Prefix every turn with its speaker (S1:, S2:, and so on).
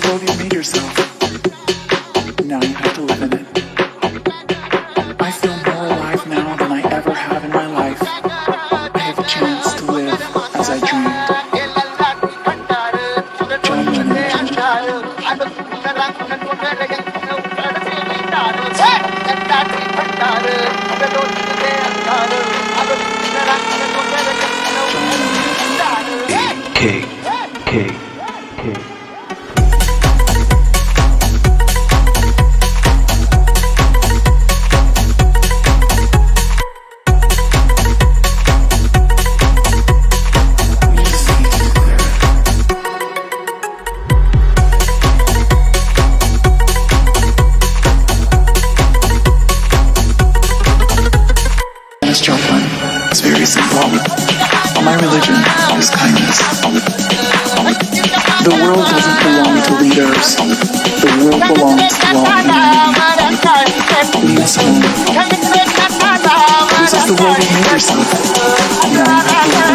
S1: world you made yourself. Now you have to live in it. I feel more alive now than I ever have in my life. I have a chance to live as I dreamed. John K. It's very simple. My religion is kindness. The world doesn't belong to leaders. The world belongs to all humanity. Leads home. This is the world you made yourself. Now you have to live.